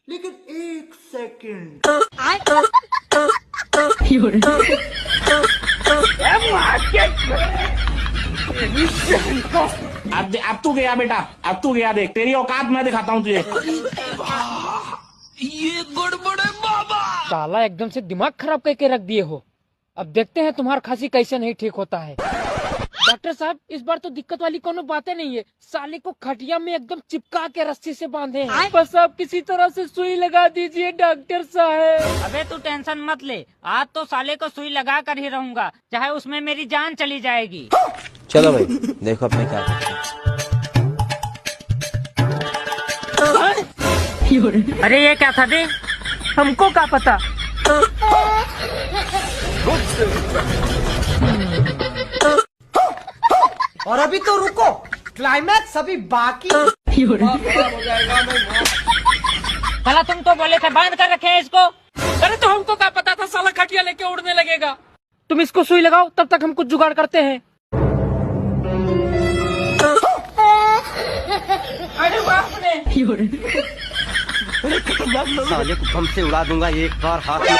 लेकिन एक सेकंड। अब तू गया बेटा, अब तू गया। देख तेरी औकात मैं दिखाता हूँ तुझे। ये गड़बड़ है बाबा। साला एकदम से दिमाग खराब करके रख दिए हो। अब देखते हैं तुम्हारा खांसी कैसे नहीं ठीक होता है। डॉक्टर साहब इस बार तो दिक्कत वाली कोनो बातें नहीं है। साले को खटिया में एकदम चिपका के रस्सी से बांधे हैं। बस आप किसी तरह से सुई लगा दीजिए डॉक्टर साहब। अबे तू टेंशन मत ले, आज तो साले को सुई लगा कर ही रहूंगा, चाहे उसमें मेरी जान चली जाएगी। चलो भाई देखो अपने क्या करते हैं। अरे ये क्या था बे? हमको क्या पता। और अभी तो रुको, क्लाइमैक्स अभी बाकी। भला तुम तो बोले थे बांध कर रखे हैं इसको। अरे तो हमको क्या पता था साला खटिया लेके उड़ने लगेगा। तुम इसको सुई लगाओ, तब तक हम कुछ जुगाड़ करते हैं। अरे बाप रे। साले को बम से उड़ा दूंगा एक बार हाथ में।